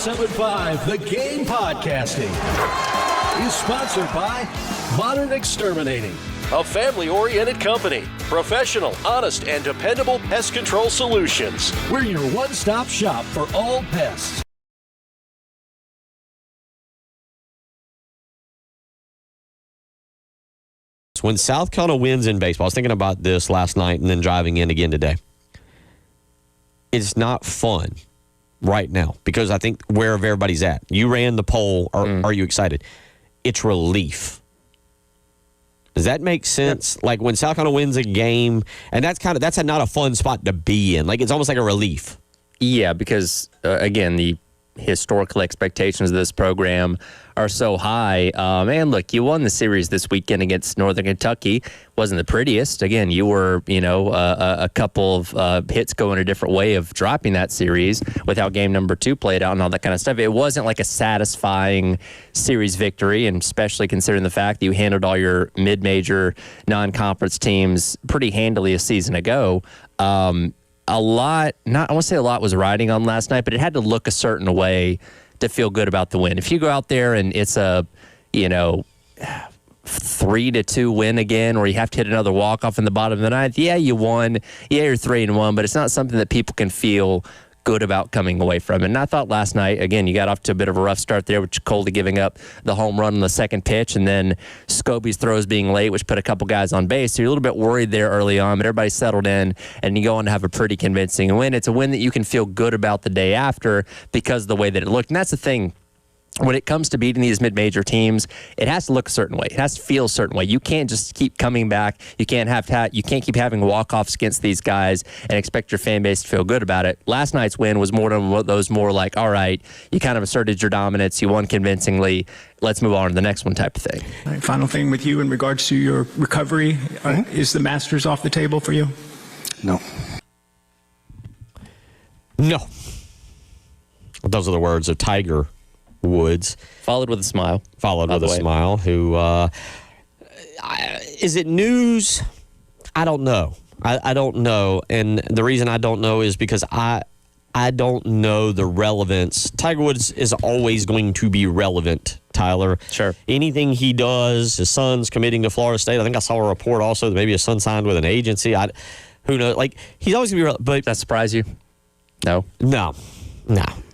1075 The Game Podcasting is sponsored by Modern Exterminating, a family-oriented company. Professional, honest, and dependable pest control solutions. We're your one-stop shop for all pests. When South Carolina wins in baseball, I was thinking about this last night and then driving in again today. It's not fun right now because I think wherever everybody's at. You ran the poll. Are you excited? It's relief. Does that make sense? Yep. Like when South Carolina wins a game, and that's not a fun spot to be in. Like it's almost like a relief. Yeah, because again, the historical expectations of this program are so high. And look, you won the series this weekend against Northern Kentucky. Wasn't the prettiest. Again, you were, a couple of hits going a different way of dropping that series with how game number 2 played out and all that kind of stuff. It wasn't like a satisfying series victory, and especially considering the fact that you handled all your mid-major non-conference teams pretty handily a season ago. I won't say a lot was riding on last night, but it had to look a certain way to feel good about the win. If you go out there and it's a, 3-2 win again, or you have to hit another walk-off in the bottom of the ninth, yeah, you won. Yeah, you're 3-1, but it's not something that people can feel good about coming away from it. And I thought last night, again, you got off to a bit of a rough start there with Coley giving up the home run on the second pitch, and then Scobie's throws being late, which put a couple guys on base. So you're a little bit worried there early on, but everybody settled in, and you go on to have a pretty convincing win. It's a win that you can feel good about the day after because of the way that it looked. And that's the thing. When it comes to beating these mid-major teams, it has to look a certain way. It has to feel a certain way. You can't just keep coming back. You can't keep having walk-offs against these guys and expect your fan base to feel good about it. Last night's win was more than those more like, all right, you kind of asserted your dominance. You won convincingly. Let's move on to the next one type of thing. All right, final thing with you in regards to your recovery. Is the Masters off the table for you? No. No. Those are the words of Tiger Woods. Followed with a smile. Who, is it news? I don't know. I don't know. And the reason I don't know is because I don't know the relevance. Tiger Woods is always going to be relevant, Tyler. Sure. Anything he does, his son's committing to Florida State. I think I saw a report also that maybe his son signed with an agency. Who knows? Like, he's always going to be relevant. But does that surprise you? No.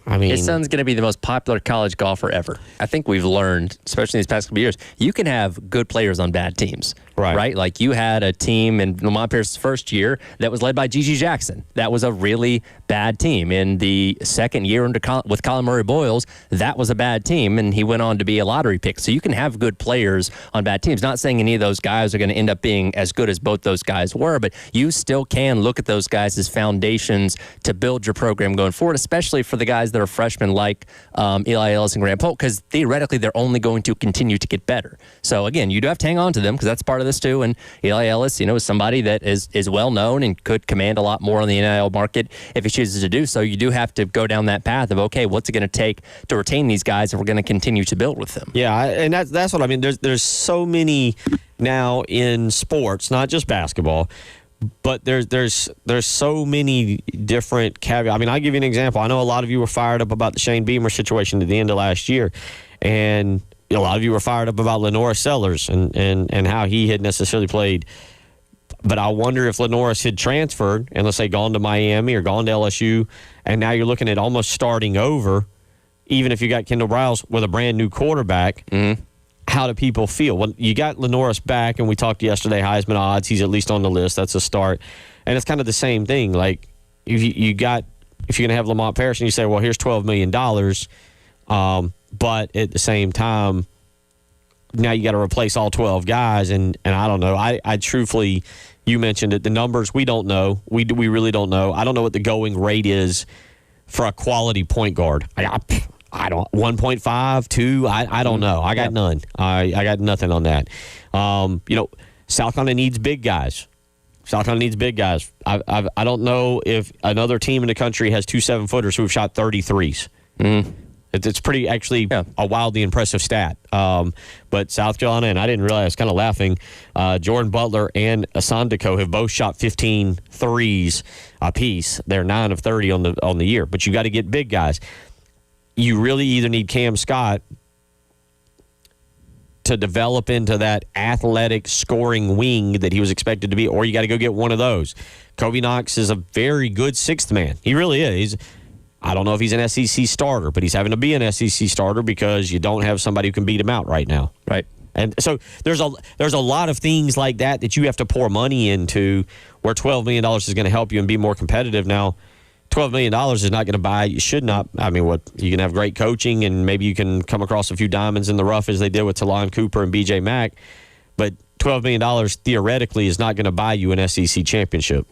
I mean, his son's going to be the most popular college golfer ever. I think we've learned, especially in these past couple of years, you can have good players on bad teams. Right? Like you had a team in Lamont Pierce's first year that was led by Gigi Jackson. That was a really bad team. In the second year with Colin Murray Boyles, that was a bad team, and he went on to be a lottery pick. So you can have good players on bad teams. Not saying any of those guys are going to end up being as good as both those guys were, but you still can look at those guys as foundations to build your program going forward, especially for the guys that are freshmen like Eli Ellis and Grant Polk, because theoretically they're only going to continue to get better. So again, you do have to hang on to them because that's part of this too. And Eli Ellis, is somebody that is well known and could command a lot more on the NIL market if he chooses to do so. You do have to go down that path of, okay, what's it going to take to retain these guys if we're going to continue to build with them? Yeah, and that's what I mean. There's so many now in sports, not just basketball, but there's so many different caveats. I mean, I'll give you an example. I know a lot of you were fired up about the Shane Beamer situation at the end of last year, and a lot of you were fired up about Lenora Sellers and how he had necessarily played. But I wonder if Lenoris had transferred and, let's say, gone to Miami or gone to LSU, and now you're looking at almost starting over, even if you got Kendall Briles with a brand-new quarterback. Mm-hmm. How do people feel? Well, you got Lenoris back, and we talked yesterday, Heisman odds. He's at least on the list. That's a start. And it's kind of the same thing. Like, if you're going to have Lamont Paris and you say, well, here's $12 million, but at the same time, now you got to replace all 12 guys, and I don't know. I truthfully, you mentioned it, the numbers, we don't know. We really don't know. I don't know what the going rate is for a quality point guard. I don't 1.5, 2. I don't know. I got none. I got nothing on that. South Carolina needs big guys. South Carolina needs big guys. I don't know if another team in the country has 2 7-footers who have shot 33s. Mm. It's pretty, actually, a wildly impressive stat. But South Carolina, and I didn't realize, kind of laughing, Jordan Butler and Asandiko have both shot 15 threes apiece. They're 9 of 30 on the year. But you got to get big guys. you really either need Cam Scott to develop into that athletic scoring wing that he was expected to be, or you got to go get one of those. Kobe Knox is a very good sixth man. He really is. I don't know if he's an SEC starter, but he's having to be an SEC starter because you don't have somebody who can beat him out right now. Right. And so there's a lot of things like that you have to pour money into, where $12 million is going to help you and be more competitive. Now, $12 million is not going to buy. You should not. I mean, you can have great coaching and maybe you can come across a few diamonds in the rough as they did with Talon Cooper and B.J. Mack. But $12 million theoretically is not going to buy you an SEC championship.